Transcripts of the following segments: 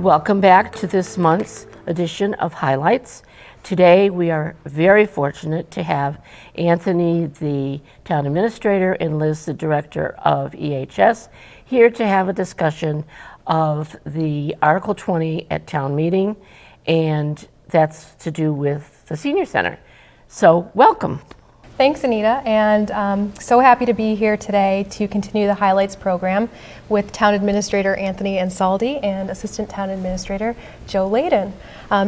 Welcome back to this month's edition of Highlights. Today we are very fortunate to have Anthony, the town administrator, and Liz, the director of EHS, here to have a discussion of the Article 20 at town meeting, and that's to do with the senior center. So welcome. Thanks, Anita, and so happy to be here today to continue the Highlights program with Town Administrator Anthony Ansaldi and Assistant Town Administrator Joe Laydon.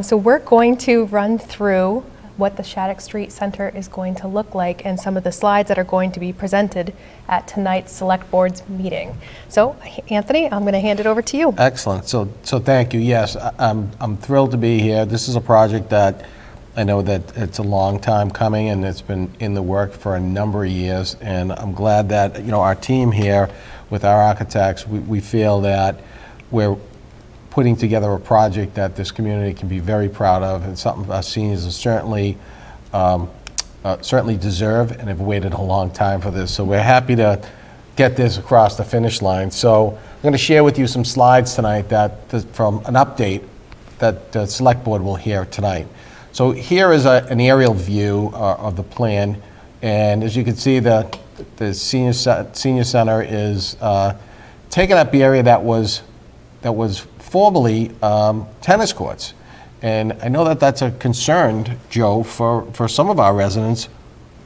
So we're going to run through what the Shattuck Street Center is going to look like and some of the slides that are going to be presented at tonight's Select Board's meeting. So, Anthony, I'm going to hand it over to you. Excellent. So thank you. Yes, I'm thrilled to be here. This is a project that I know that it's a long time coming, and it's been in the work for a number of years, and I'm glad that, you know, our team here with our architects, we feel that we're putting together a project that this community can be very proud of, and something our seniors certainly deserve and have waited a long time for this. So we're happy to get this across the finish line. So I'm going to share with you some slides tonight from an update that the Select Board will hear tonight. So here is an aerial view of the plan, and as you can see, the senior center is taking up the area that was formerly tennis courts, and I know that that's a concern, Joe, for some of our residents.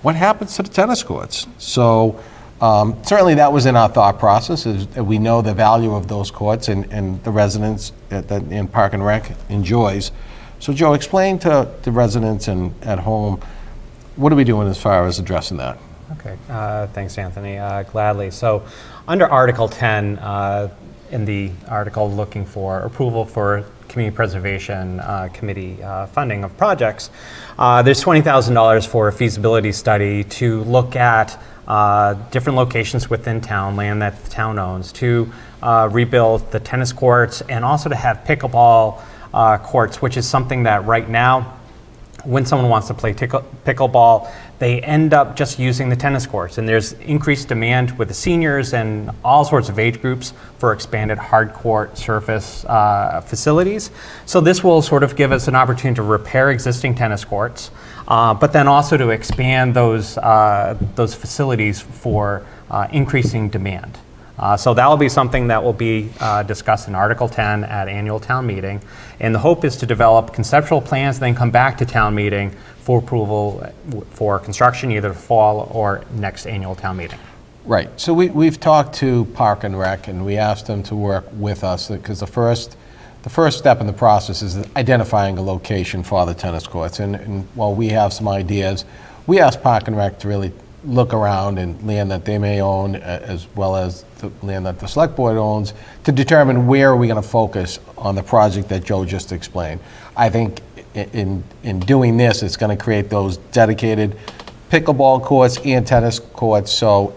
What happens to the tennis courts? So certainly that was in our thought process, as we know the value of those courts and the residents in Park and Rec enjoys. So Joe, explain to the residents at home, what are we doing as far as addressing that? Okay, thanks Anthony, gladly. So under Article 10, in the article looking for approval for Community Preservation Committee funding of projects, there's $20,000 for a feasibility study to look at different locations within town, land that the town owns, to rebuild the tennis courts and also to have pickleball courts, which is something that right now, when someone wants to play pickleball, they end up just using the tennis courts. And there's increased demand with the seniors and all sorts of age groups for expanded hard court surface facilities. So this will sort of give us an opportunity to repair existing tennis courts, but then also to expand those facilities for increasing demand. So that will be something that will be discussed in Article 10 at annual town meeting. And the hope is to develop conceptual plans, then come back to town meeting for approval for construction, either fall or next annual town meeting. Right. So we've talked to Park and Rec, and we asked them to work with us, because the first step in the process is identifying a location for the tennis courts. And while we have some ideas, we asked Park and Rec to really look around and land that they may own, as well as the land that the Select Board owns, to determine where are we going to focus on the project that Joe just explained. I think in doing this, it's going to create those dedicated pickleball courts and tennis courts, so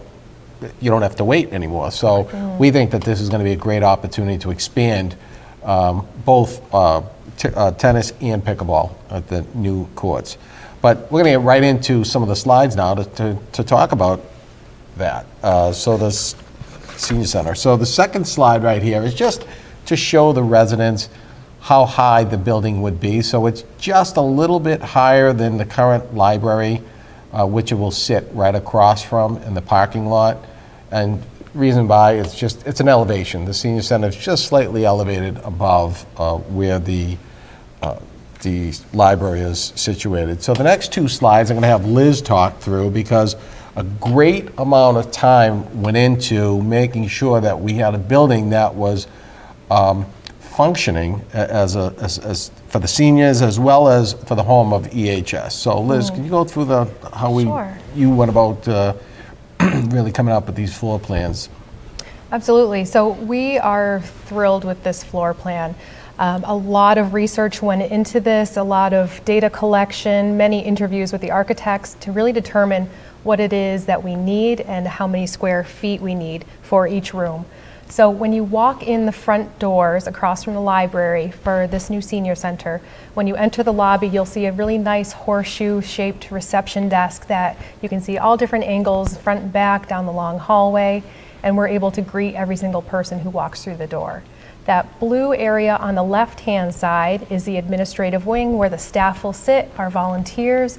you don't have to wait anymore. So we think that this is going to be a great opportunity to expand both tennis and pickleball at the new courts. But we're going to get right into some of the slides now to talk about that. So the senior center. So the second slide right here is just to show the residents how high the building would be. So it's just a little bit higher than the current library, which it will sit right across from in the parking lot. And reason why, it's an elevation. The senior center is just slightly elevated above where the library is situated. So the next two slides I'm going to have Liz talk through, because a great amount of time went into making sure that we had a building that was functioning as for the seniors as well as for the home of EHS. So Liz, can you go through how you went about really coming up with these floor plans? Absolutely. So we are thrilled with this floor plan. A lot of research went into this, a lot of data collection, many interviews with the architects to really determine what it is that we need and how many square feet we need for each room. So when you walk in the front doors across from the library for this new senior center, when you enter the lobby, you'll see a really nice horseshoe-shaped reception desk that you can see all different angles, front and back, down the long hallway, and we're able to greet every single person who walks through the door. That blue area on the left-hand side is the administrative wing where the staff will sit, our volunteers.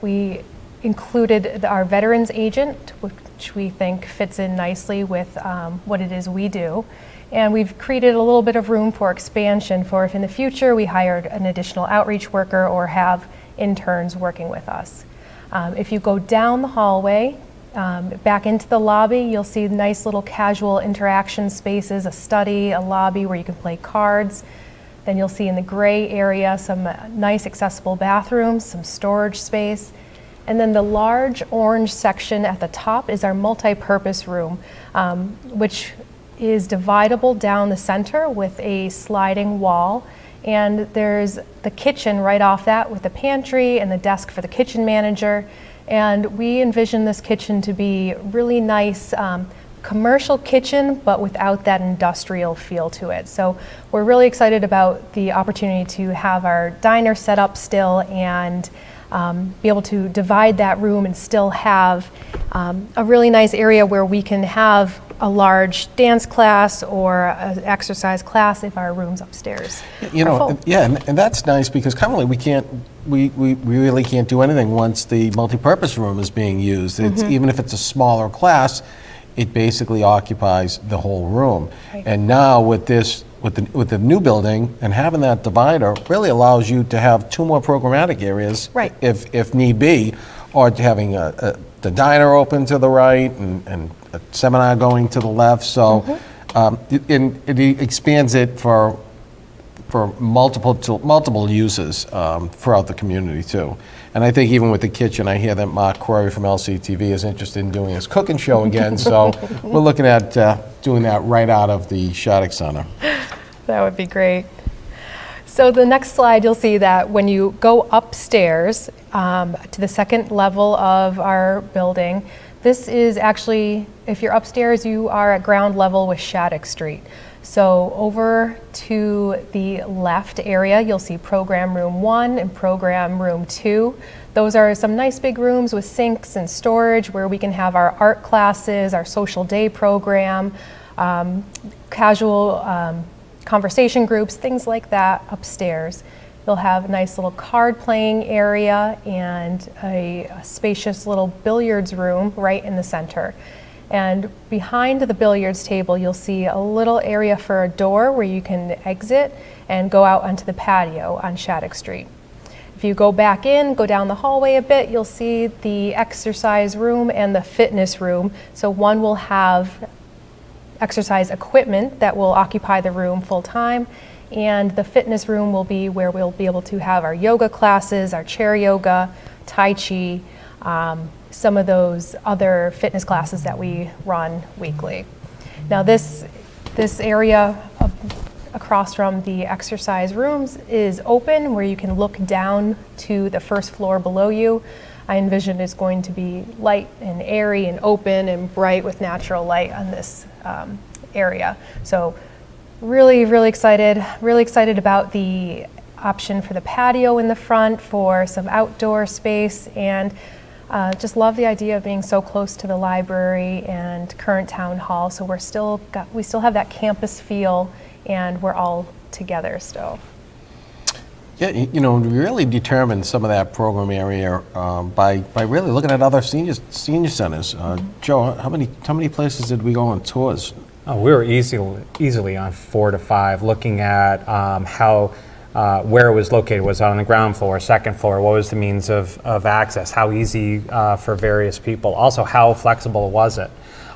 We included our veterans agent, which we think fits in nicely with what it is we do. And we've created a little bit of room for expansion for if in the future we hired an additional outreach worker or have interns working with us. If you go down the hallway, back into the lobby, you'll see nice little casual interaction spaces, a study, a lobby where you can play cards. Then you'll see in the gray area some nice accessible bathrooms, some storage space. And then the large orange section at the top is our multi-purpose room, which is dividable down the center with a sliding wall. And there's the kitchen right off that with the pantry and the desk for the kitchen manager. And we envision this kitchen to be really nice commercial kitchen, but without that industrial feel to it. So we're really excited about the opportunity to have our diner set up still and be able to divide that room and still have a really nice area where we can have a large dance class or an exercise class if our rooms upstairs You are know, full. yeah, and that's nice because currently we really can't do anything once the multipurpose room is being used. It's, even if it's a smaller class, it basically occupies the whole room. Right. And now with this, with the new building and having that divider really allows you to have 2 more programmatic areas, Right. if need be, or having the diner open to the right and a seminar going to the left. So it expands it for multiple uses throughout the community too. And I think even with the kitchen, I hear that Mark Corey from LCTV is interested in doing his cooking show again. So we're looking at doing that right out of the Shattuck Center. That would be great. So the next slide, you'll see that when you go upstairs to the second level of our building, this is actually, if you're upstairs, you are at ground level with Shattuck Street. So over to the left area, you'll see Program Room 1 and Program Room 2. Those are some nice big rooms with sinks and storage where we can have our art classes, our social day program, casual conversation groups, things like that upstairs. You'll have a nice little card playing area and a spacious little billiards room right in the center. And behind the billiards table, you'll see a little area for a door where you can exit and go out onto the patio on Shattuck Street. If you go back in, go down the hallway a bit, you'll see the exercise room and the fitness room. So one will have exercise equipment that will occupy the room full time, and the fitness room will be where we'll be able to have our yoga classes, our chair yoga, Tai Chi, some of those other fitness classes that we run weekly. Now this area across from the exercise rooms is open where you can look down to the first floor below you. I envision it's going to be light and airy and open and bright with natural light on this area. So really excited about the option for the patio in the front for some outdoor space, and just love the idea of being so close to the library and current town hall. So we still have that campus feel, and we're all together still. Yeah, you know, we really determined some of that program area by really looking at other senior centers. Joe, how many places did we go on tours? Oh, we were easily on 4 to 5, looking at how where it was located. Was it on the ground floor, second floor? What was the means of access? How easy for various people? Also, how flexible was it?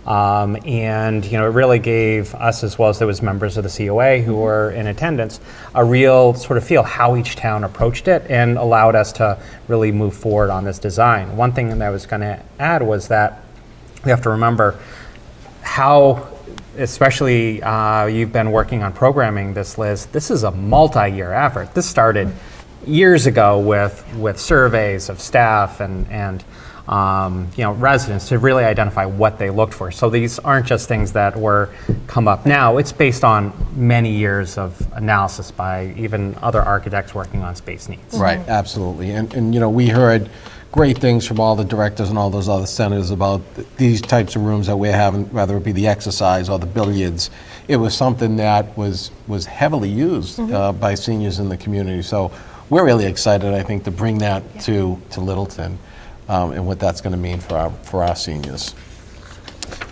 And you know, it really gave us, as well as there was members of the COA who were in attendance, a real sort of feel how each town approached it, and allowed us to really move forward on this design. One thing that I was going to add was that we have to remember how, especially you've been working on programming this, Liz, this is a multi-year effort. This started years ago with surveys of staff and you know, residents to really identify what they looked for. So these aren't just things that were come up now. It's based on many years of analysis by even other architects working on space needs. Right, absolutely. And you know, we heard great things from all the directors and all those other senators about these types of rooms that we're having, whether it be the exercise or the billiards. It was something that was heavily used by seniors in the community. So we're really excited, I think, to bring that to Littleton and what that's going to mean for our seniors.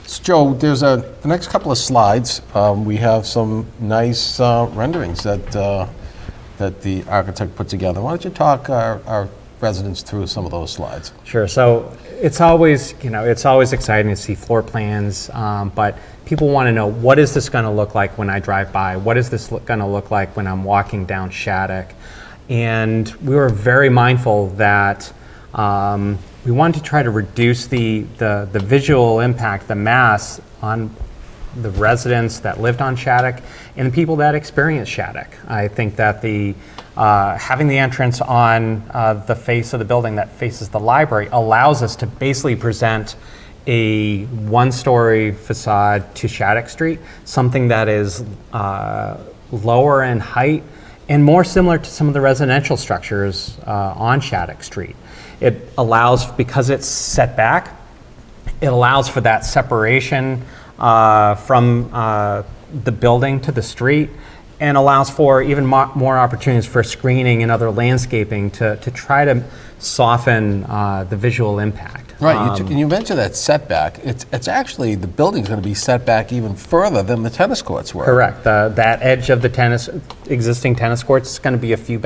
So Joe, there's the next couple of slides. We have some nice renderings that the architect put together. Why don't you talk our residents through some of those slides? Sure. So it's always, it's always exciting to see floor plans, but people want to know, what is this going to look like when I drive by? What is this going to look like when I'm walking down Shattuck? And we were very mindful that we wanted to try to reduce the visual impact, the mass on the residents that lived on Shattuck and the people that experienced Shattuck. I think that having the entrance on the face of the building that faces the library allows us to basically present a one-story facade to Shattuck Street, something that is lower in height and more similar to some of the residential structures on Shattuck Street. It allows, because it's set back, it allows for that separation from the building to the street, and allows for even more opportunities for screening and other landscaping to try to soften the visual impact. Right, and you mentioned that setback. It's actually, the building's going to be set back even further than the tennis courts were. Correct. That edge of the existing tennis courts is going to be a few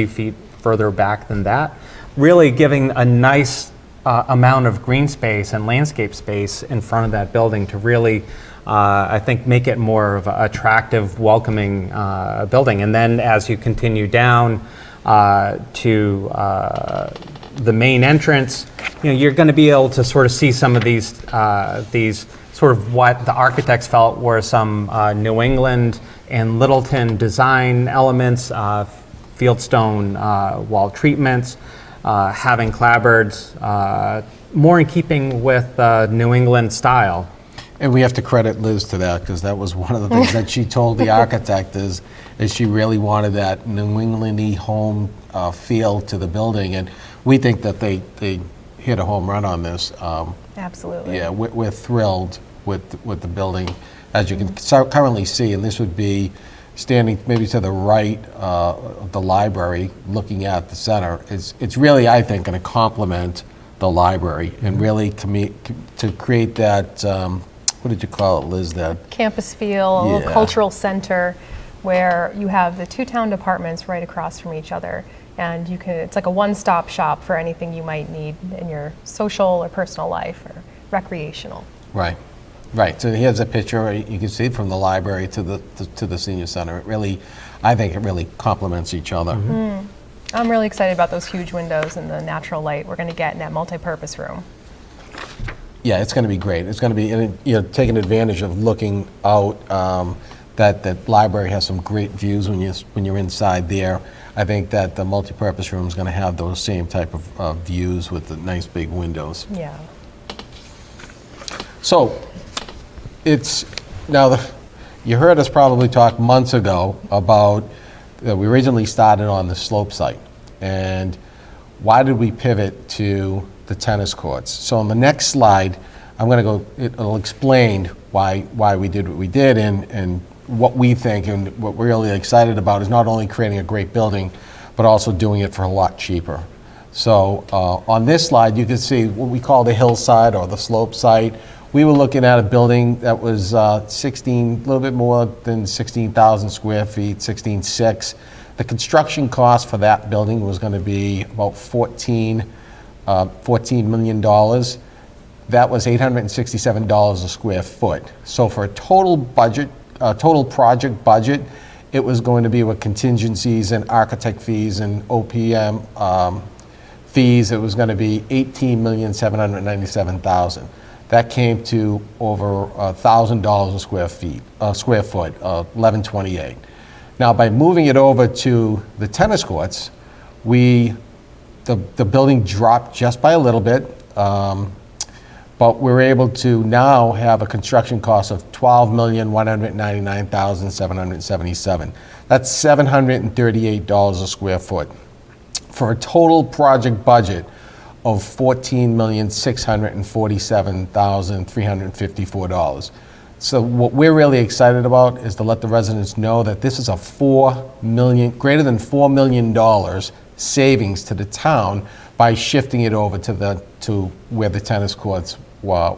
feet further back than that, really giving a nice amount of green space and landscape space in front of that building to really, I think, make it more of an attractive, welcoming building. And then as you continue down to the main entrance, you're going to be able to sort of see some of these sort of what the architects felt were some New England and Littleton design elements, fieldstone wall treatments, having clapboards, more in keeping with New England style. And we have to credit Liz to that, because that was one of the things that she told the architect is she really wanted that New England-y home feel to the building. And we think that they hit a home run on this. Absolutely. Yeah, we're thrilled with the building, as you can currently see. And this would be standing maybe to the right of the library, looking at the center. It's really, I think, going to complement the library and really to create that, what did you call it, Liz? That Campus feel, a little cultural center where you have the two town departments right across from each other. And it's like a one-stop shop for anything you might need in your social or personal life or recreational. Right. Right. So here's a picture. You can see it from the library to the senior center. I think it really complements each other. Mm-hmm. I'm really excited about those huge windows and the natural light we're going to get in that multi-purpose room. Yeah, it's going to be great. It's going to be taking advantage of looking out. That library has some great views when you're inside there. I think that the multi-purpose room is going to have those same type of views with the nice big windows. Yeah. So, you heard us probably talk months ago about, we originally started on the slope site, and why did we pivot to the tennis courts? So on the next slide, it'll explain why we did what we did, and what we think and what we're really excited about is not only creating a great building, but also doing it for a lot cheaper. So on this slide, you can see what we call the hillside or the slope site. We were looking at a building that was a little bit more than 16,000 square feet, 16.6. The construction cost for that building was going to be about $14 million. That was $867 a square foot. So for a total project budget, it was going to be with contingencies and architect fees and OPM fees. It was going to be $18,797,000. That came to over $1,000 a square foot, $1,128. Now, by moving it over to the tennis courts, the building dropped just by a little bit, but we're able to now have a construction cost of $12,199,777. That's $738 a square foot, for a total project budget of $14,647,354. So what we're really excited about is to let the residents know that this is a greater than $4 million savings to the town by shifting it over to where the tennis courts are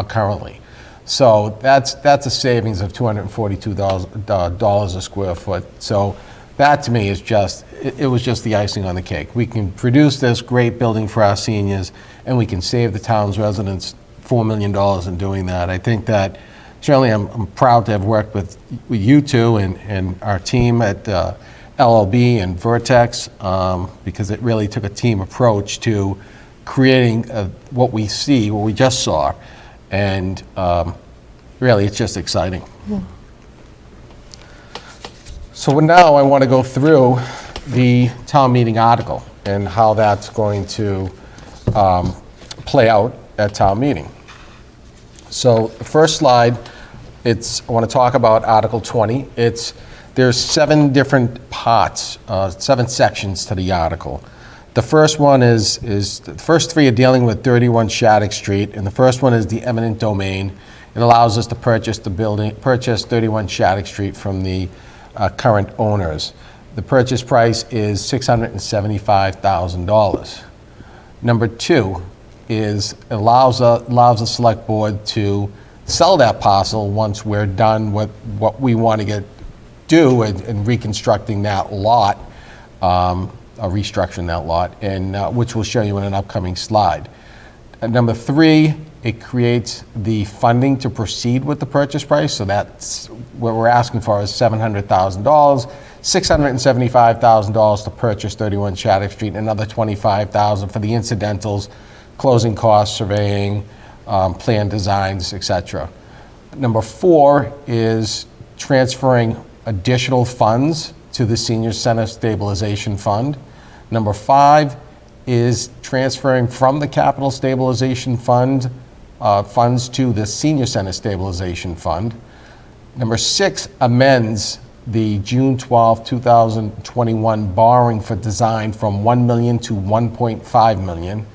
currently. So that's a savings of $242 a square foot. So that to me is it was just the icing on the cake. We can produce this great building for our seniors, and we can save the town's residents $4 million in doing that. I think that certainly I'm proud to have worked with you two and our team at LLB and Vertex, because it really took a team approach to creating what we just saw. And really, it's just exciting. Yeah. So now I want to go through the town meeting article and how that's going to play out at town meeting. So the first slide, I want to talk about Article 20. There's 7 different parts, 7 sections to the article. The first one is the first 3 are dealing with 31 Shattuck Street, and the first one is the eminent domain. It allows us to purchase 31 Shattuck Street from the current owners. The purchase price is $675,000. Number 2 is it allows the select board to sell that parcel once we're done with what we want to do in reconstructing that lot, restructuring that lot, and which we'll show you in an upcoming slide. Number 3, it creates the funding to proceed with the purchase price. So that's what we're asking for is $700,000, $675,000 to purchase 31 Shattuck Street, and another $25,000 for the incidentals, closing costs, surveying, plan designs, etc. Number 4 is transferring additional funds to the Senior Center Stabilization Fund. Number 5 is transferring from the Capital Stabilization Fund funds to the Senior Center Stabilization Fund. Number 6 amends the June 12, 2021 borrowing for design from $1 million to $1.5 million.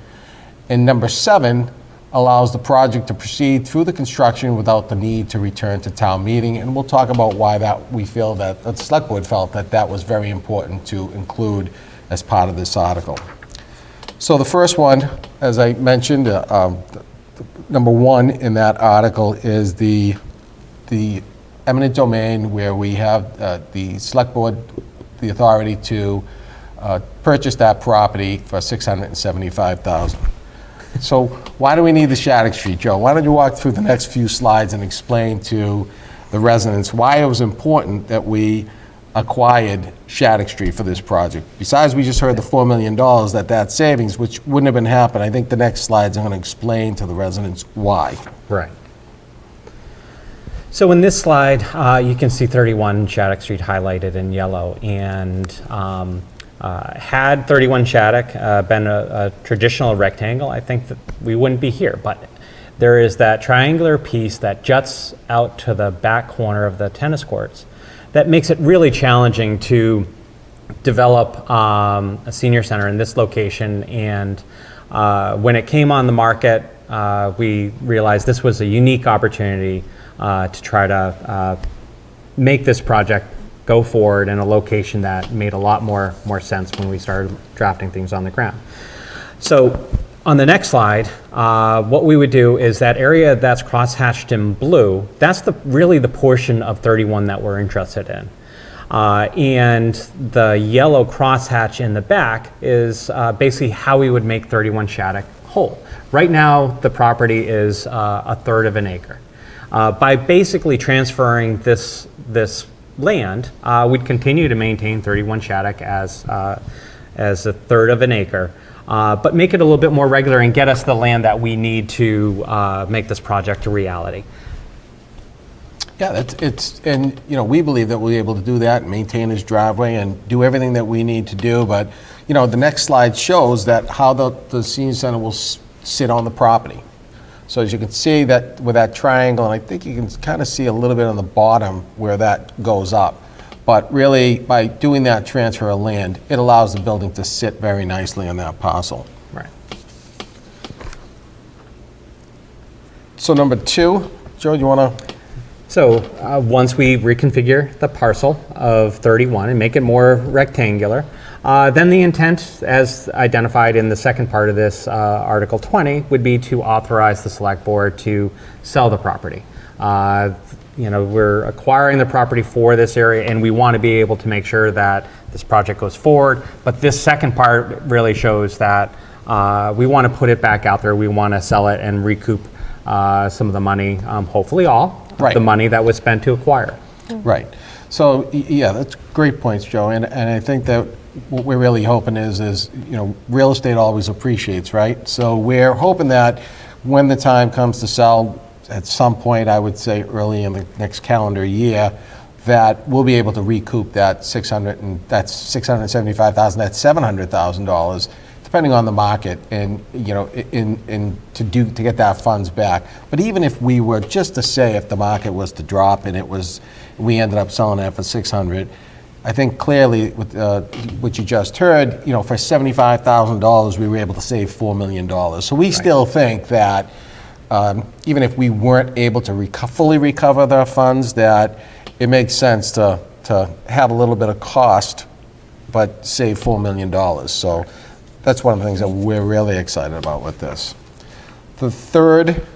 And number 7 allows the project to proceed through the construction without the need to return to town meeting. And we'll talk about why we feel that the select board felt that was very important to include as part of this article. So the first one, as I mentioned, number 1 in that article is the eminent domain, where we have the select board the authority to purchase that property for $675,000. So why do we need the Shattuck Street, Joe? Why don't you walk through the next few slides and explain to the residents why it was important that we acquired Shattuck Street for this project? Besides, we just heard the $4 million that savings, which wouldn't have been happened. I think the next slides are going to explain to the residents why. Right. So in this slide, you can see 31 Shattuck Street highlighted in yellow, and had 31 Shattuck been a traditional rectangle, I think that we wouldn't be here. But there is that triangular piece that juts out to the back corner of the tennis courts that makes it really challenging to develop a senior center in this location. And when it came on the market, we realized this was a unique opportunity to try to make this project go forward in a location that made a lot more sense when we started drafting things on the ground. So on the next slide, what we would do is that area that's cross-hatched in blue, that's really the portion of 31 that we're interested in. And the yellow crosshatch in the back is basically how we would make 31 Shattuck whole. Right now, the property is a third of an acre. By basically transferring this land, we'd continue to maintain 31 Shattuck as a third of an acre, but make it a little bit more regular and get us the land that we need to make this project a reality. Yeah, and we believe that we'll be able to do that and maintain his driveway and do everything that we need to do. But the next slide shows that how the senior center will sit on the property. So as you can see that with that triangle, and I think you can kind of see a little bit on the bottom where that goes up. But really, by doing that transfer of land, it allows the building to sit very nicely on that parcel. Right. So number 2, Joe, you want to? So once we reconfigure the parcel of 31 and make it more rectangular, then the intent, as identified in the second part of this Article 20, would be to authorize the Select Board to sell the property. We're acquiring the property for this area, and we want to be able to make sure that this project goes forward. But this second part really shows that we want to put it back out there. We want to sell it and recoup some of the money, hopefully all. Right. The money that was spent to acquire. Right. So, yeah, that's great points, Joe. And I think that what we're really hoping is, real estate always appreciates, right? So we're hoping that when the time comes to sell, at some point, I would say early in the next calendar year, that we'll be able to recoup that $675,000, that's $700,000, depending on the market, and to get that funds back. But even if we were just to say, if the market was to drop and we ended up selling that for $600,000, I think clearly with what you just heard, for $75,000 we were able to save $4 million. So we still think that even if we weren't able to fully recover the funds, that it makes sense to have a little bit of cost, but save $4 million. So that's one of the things that we're really excited about with this. The third,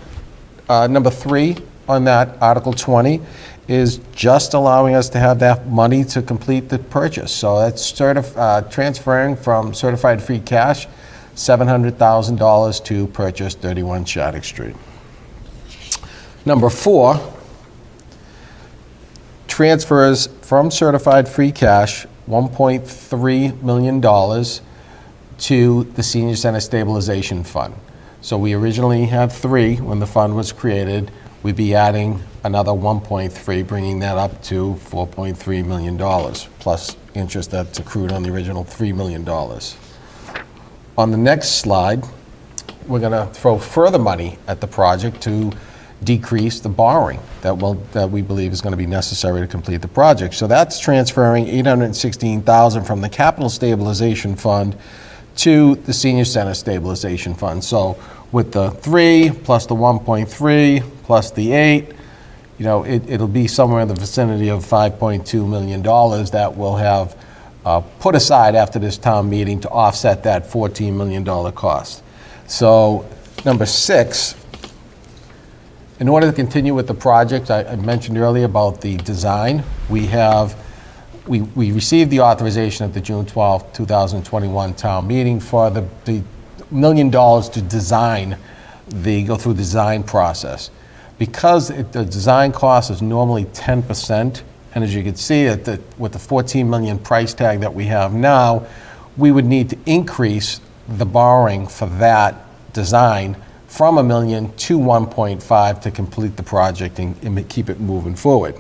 number 3 on that Article 20 is just allowing us to have that money to complete the purchase. So that's transferring from certified free cash $700,000 to purchase 31 Shattuck Street. Number 4, transfers from certified free cash $1.3 million to the Senior Center Stabilization Fund. So we originally had 3 when the fund was created. We'd be adding another 1.3, bringing that up to $4.3 million, plus interest that's accrued on the original $3 million. On the next slide, we're going to throw further money at the project to decrease the borrowing that we believe is going to be necessary to complete the project. So that's transferring $816,000 from the Capital Stabilization Fund to the Senior Center Stabilization Fund. So with the 3 plus the 1.3 plus the 8, it'll be somewhere in the vicinity of $5.2 million that we'll have put aside after this town meeting to offset that $14 million cost. So number 6, in order to continue with the project, I mentioned earlier about the design. We received the authorization at the June 12, 2021 town meeting for the $1 million to design go through the design process. Because the design cost is normally 10%, and as you can see, with the $14 million price tag that we have now, we would need to increase the borrowing for that design from $1 million to $1.5 to complete the project and keep it moving forward.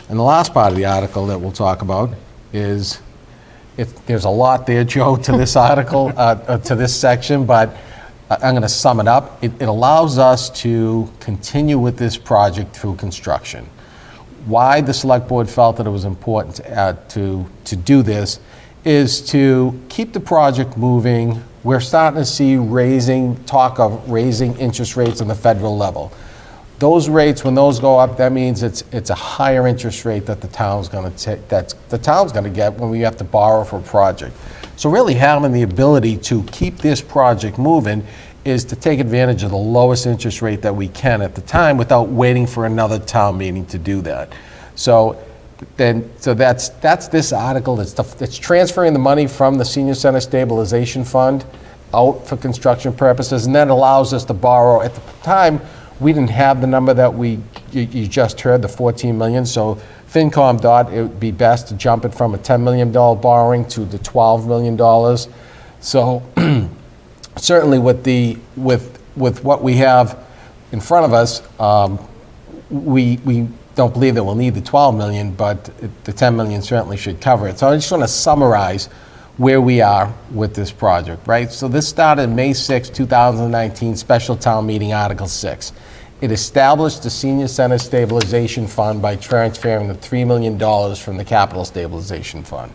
And the last part of the article that we'll talk about is, there's a lot there, Joe, to this article, to this section, but I'm going to sum it up. It allows us to continue with this project through construction. Why the Select Board felt that it was important to do this is to keep the project moving. We're starting to see talk of raising interest rates on the federal level. Those rates, when those go up, that means it's a higher interest rate that the town's going to get when we have to borrow for a project. So really having the ability to keep this project moving is to take advantage of the lowest interest rate that we can at the time without waiting for another town meeting to do that. So that's this article. It's transferring the money from the Senior Center Stabilization Fund out for construction purposes, and that allows us to borrow. At the time, we didn't have the number that you just heard, the $14 million. So FinCom thought it would be best to jump it from a $10 million borrowing to the $12 million. So certainly with what we have in front of us, we don't believe that we'll need the $12 million, but the $10 million certainly should cover it. So I just want to summarize where we are with this project, right? So this started May 6, 2019, special town meeting, Article 6. It established the Senior Center Stabilization Fund by transferring the $3 million from the Capital Stabilization Fund.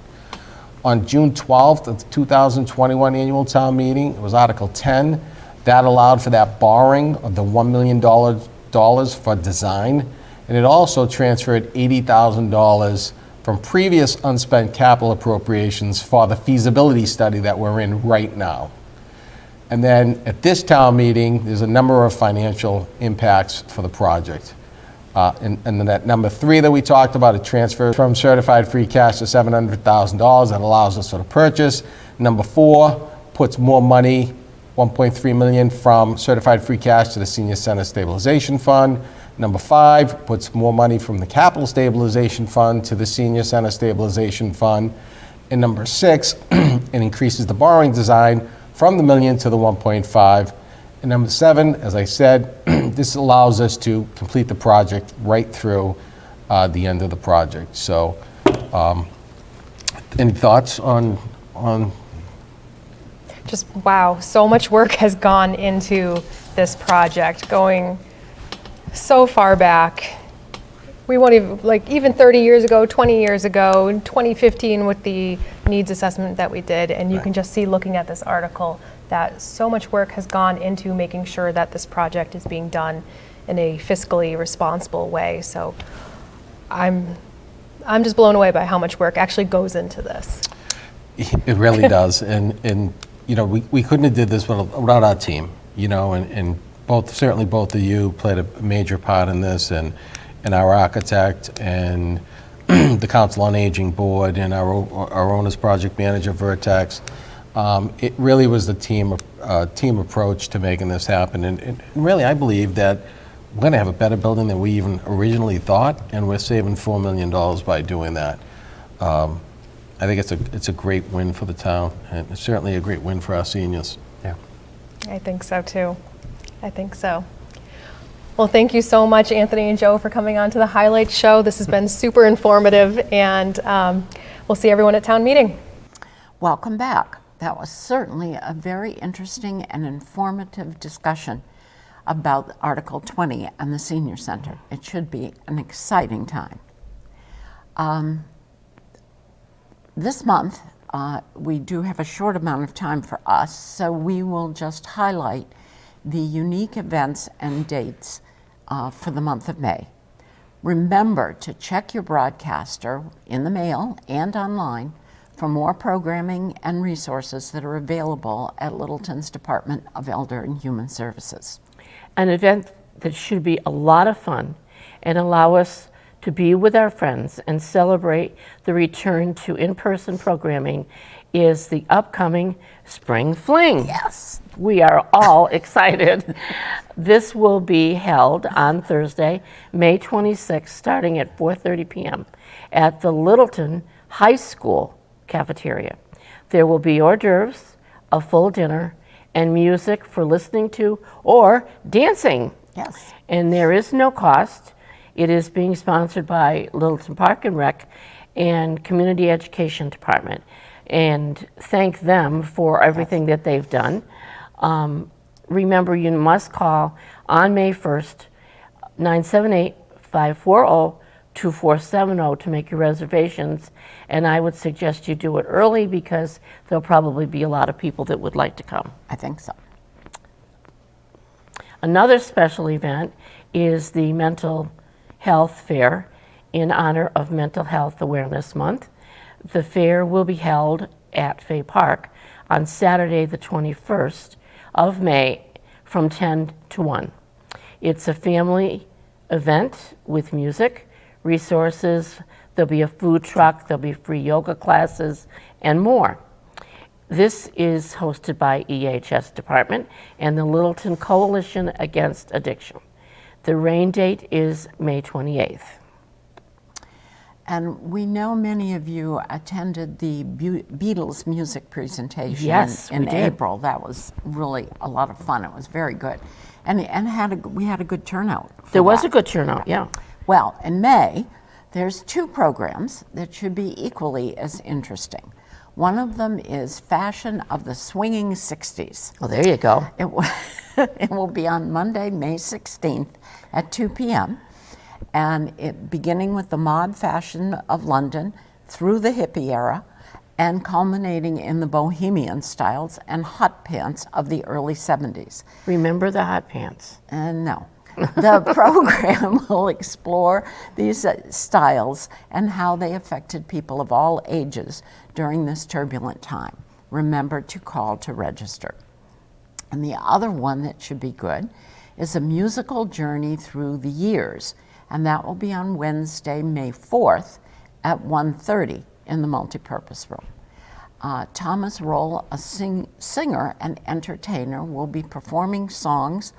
On June 12th of the 2021 annual town meeting, it was Article 10, That allowed for that borrowing of the $1 million for design, and it also transferred $80,000 from previous unspent capital appropriations for the feasibility study that we're in right now. And then at this town meeting, there's a number of financial impacts for the project. And then that number 3 that we talked about, a transfer from certified free cash to $700,000 that allows us to purchase. Number 4 puts more money, $1.3 million from certified free cash to the Senior Center Stabilization Fund. Number 5 puts more money from the Capital Stabilization Fund to the Senior Center Stabilization Fund. And number 6, it increases the borrowing design from the million to the 1.5. And number 7, as I said, this allows us to complete the project right through the end of the project. So, any thoughts on? Just wow, so much work has gone into this project, going so far back. We won't even, like even 30 years ago, 20 years ago, in 2015 with the needs assessment that we did, and you can just see looking at this article that so much work has gone into making sure that this project is being done in a fiscally responsible way. So I'm just blown away by how much work actually goes into this. It really does, and you know, we couldn't have did this without our team, you know, and certainly both of you played a major part in this, and our architect and the Council on Aging Board and our owner's project manager, Vertex. It really was the team approach to making this happen, and really I believe that we're going to have a better building than we even originally thought, and we're saving $4 million by doing that. I think it's a great win for the town, and it's certainly a great win for our seniors. Yeah. I think so too. I think so. Well, thank you so much, Anthony and Joe, for coming on to the Highlights Show. This has been super informative, and we'll see everyone at town meeting. Welcome back. That was certainly a very interesting and informative discussion about Article 20 and the Senior Center. It should be an exciting time. This month, we do have a short amount of time for us, so we will just highlight the unique events and dates for the month of May. Remember to check your broadcaster in the mail and online for more programming and resources that are available at Littleton's Department of Elder and Human Services. An event that should be a lot of fun and allow us to be with our friends and celebrate the return to in-person programming is the upcoming Spring Fling. Yes. We are all excited. This will be held on Thursday, May 26th, starting at 4:30 p.m. at the Littleton High School cafeteria. There will be hors d'oeuvres, a full dinner, and music for listening to or dancing. Yes. And there is no cost. It is being sponsored by Littleton Park and Rec and Community Education Department. And thank them for everything that they've done. Remember, you must call on May 1st, 978-540-2470 to make your reservations. And I would suggest you do it early because there'll probably be a lot of people that would like to come. I think so. Another special event is the Mental Health Fair in honor of Mental Health Awareness Month. The fair will be held at Fay Park on Saturday, the 21st of May from 10 to 1. It's a family event with music, resources, there'll be a food truck, there'll be free yoga classes, and more. This is hosted by EHS Department and the Littleton Coalition Against Addiction. The rain date is May 28th. And we know many of you attended the Beatles music presentation in April. That was really a lot of fun. It was very good. And we had a good turnout. There was a good turnout, yeah. Well, in May, there's 2 programs that should be equally as interesting. One of them is Fashion of the Swinging 60s. Well, there you go. It will be on Monday, May 16th at 2 p.m. And beginning with the mod fashion of London through the hippie era and culminating in the bohemian styles and hot pants of the early 70s. Remember the hot pants. And no. The program will explore these styles and how they affected people of all ages during this turbulent time. Remember to call to register. And the other one that should be good is a musical journey through the years, and that will be on Wednesday, May 4th at 1:30 in the MultiPurpose Room. Thomas Roll, a singer and entertainer, will be performing songs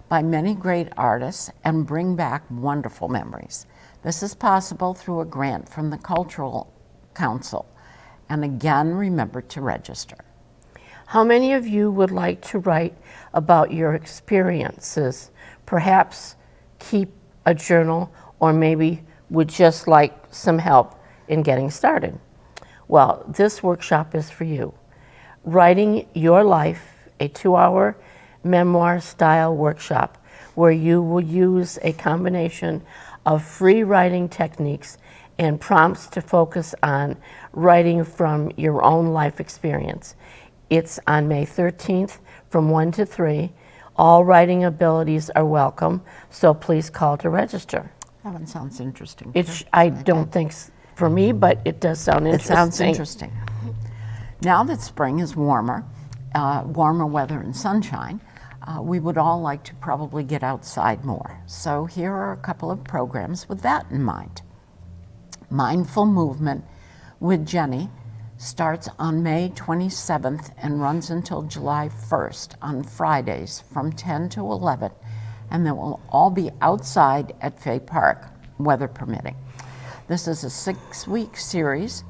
by many great artists and bring back wonderful memories. This is possible through a grant from the Cultural Council. And again, remember to register. How many of you would like to write about your experiences? Perhaps keep a journal, or maybe would just like some help in getting started? Well, this workshop is for you. Writing Your Life, a 2-hour memoir-style workshop where you will use a combination of free writing techniques and prompts to focus on writing from your own life experience. It's on May 13th from 1 to 3. All writing abilities are welcome, so please call to register. That one sounds interesting. I don't think for me, but it does sound interesting. It sounds interesting. Now that spring is warmer, warmer weather and sunshine, we would all like to probably get outside more. So here are a couple of programs with that in mind. Mindful Movement with Jenny starts on May 27th and runs until July 1st on Fridays from 10 to 11, and they will all be outside at Fay Park, weather permitting. This is a 6-week series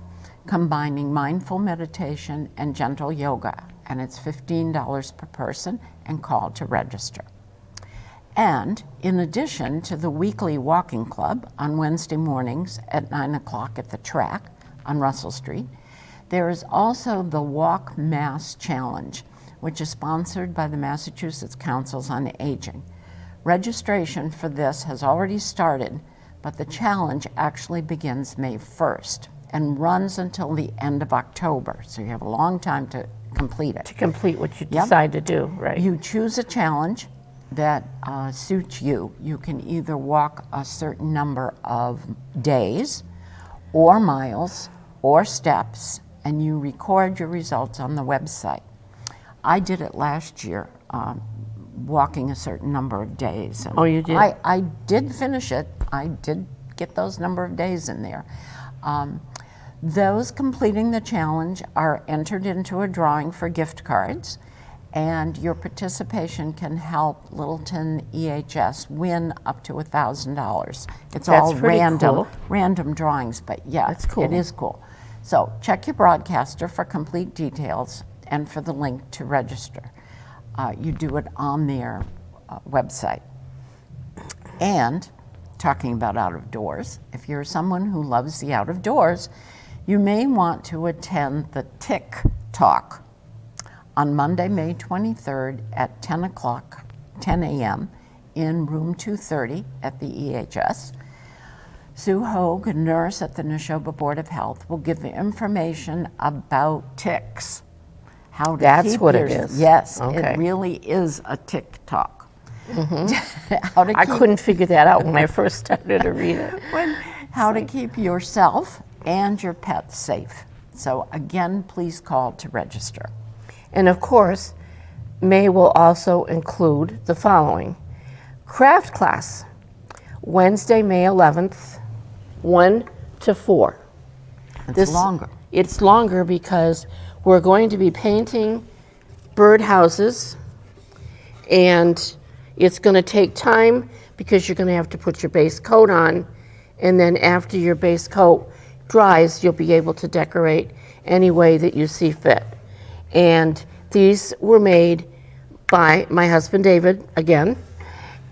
combining mindful meditation and gentle yoga, and it's $15 per person, and call to register. And in addition to the weekly walking club on Wednesday mornings at 9 o'clock at the track on Russell Street, there is also the Walk Mass Challenge, which is sponsored by the Massachusetts Councils on Aging. Registration for this has already started, but the challenge actually begins May 1st and runs until the end of October, so you have a long time to complete it. To complete what you decide to do, right? You choose a challenge that suits you. You can either walk a certain number of days or miles or steps, and you record your results on the website. I did it last year, walking a certain number of days. And oh, you did? I did finish it. I did get those number of days in there. Those completing the challenge are entered into a drawing for gift cards, and your participation can help Littleton EHS win up to $1,000. It's all random drawings, but yeah, that's cool. It is cool. So check your broadcaster for complete details and for the link to register. You do it on their website. And talking about out of doors, if you're someone who loves the out of doors, you may want to attend the Tick Talk on Monday, May 23rd at 10 a.m. in room 230 at the EHS. Sue Hogue, a nurse at the Neshoba Board of Health, will give information about ticks. How to That's keep what your, it is. Yes, Okay. It really is a tick talk. Mm-hmm. I couldn't figure that out when I first started to read it. How to keep yourself and your pets safe. So again, please call to register. And of course, May will also include the following. Craft class, Wednesday, May 11th, 1 to 4. It's longer. It's longer because we're going to be painting birdhouses, and it's going to take time because you're going to have to put your base coat on, and then after your base coat dries, you'll be able to decorate any way that you see fit. And these were made by my husband David, again,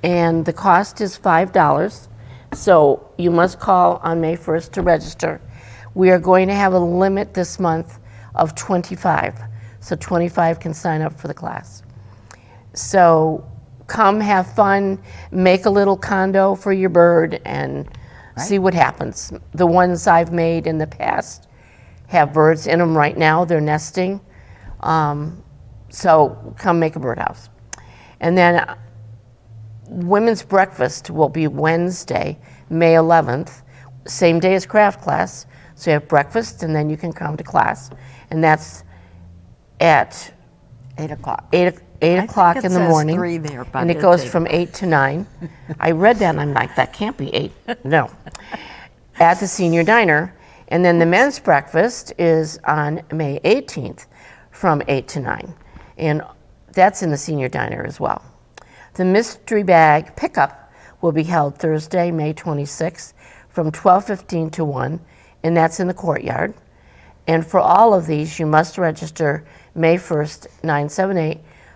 and the cost is $5. So you must call on May 1st to register. We are going to have a limit this month of 25, so 25 can sign up for the class. So come have fun, make a little condo for your bird, and see what happens. The ones I've made in the past have birds in them right now. They're nesting. So come make a birdhouse. And then women's breakfast will be Wednesday, May 11th, same day as craft class. So you have breakfast and then you can come to class. And that's at 8 o'clock. 8 o'clock in the morning. 3 there, but and it it's goes 8. from 8 to 9. I read that and I'm like, that can't be 8. No. At the senior diner. And then the men's breakfast is on May 18th from 8 to 9. And that's in the senior diner as well. The mystery bag pickup will be held Thursday, May 26th from 12:15 to 1, and that's in the courtyard. And for all of these, you must register May 1st,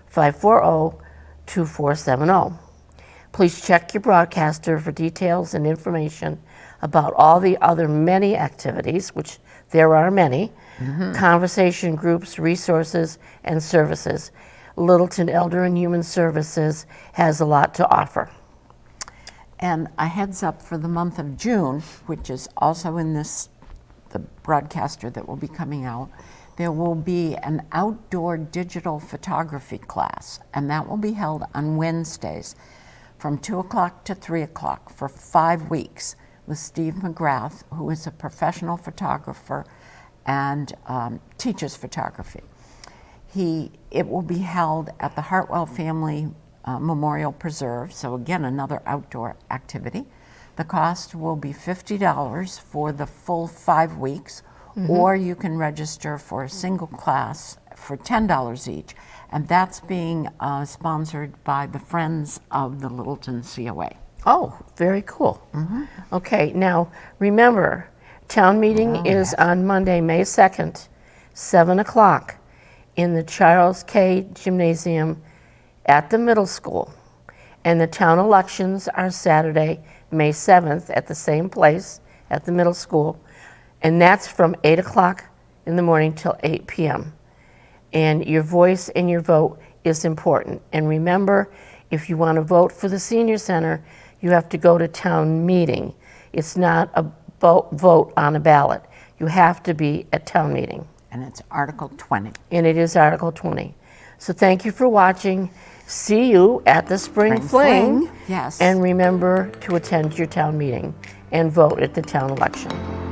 978-540-2470. Please check your broadcaster for details and information about all the other many activities, which there are many, conversation groups, resources, and services. Littleton Elder and Human Services has a lot to offer. And a heads up for the month of June, which is also in the broadcaster that will be coming out, there will be an outdoor digital photography class, and that will be held on Wednesdays from 2 o'clock to 3 o'clock for 5 weeks with Steve McGrath, who is a professional photographer and teaches photography. It will be held at the Hartwell Family Memorial Preserve, so again, another outdoor activity. The cost will be $50 for the full 5 weeks, or you can register for a single class for $10 each, and that's being sponsored by the Friends of the Littleton COA. Oh, very cool. Okay, now remember, town meeting is on Monday, May 2nd, 7 o'clock in the Charles K. Gymnasium at the middle school. And the town elections are Saturday, May 7th at the same place at the middle school. And that's from 8 o'clock in the morning till 8 p.m. And your voice and your vote is important. And remember, if you want to vote for the senior center, you have to go to town meeting. It's not a vote on a ballot. You have to be at town meeting. And it's Article 20. And it is Article 20. So thank you for watching. See you at the Spring Fling. Yes. And remember to attend your town meeting and vote at the town election.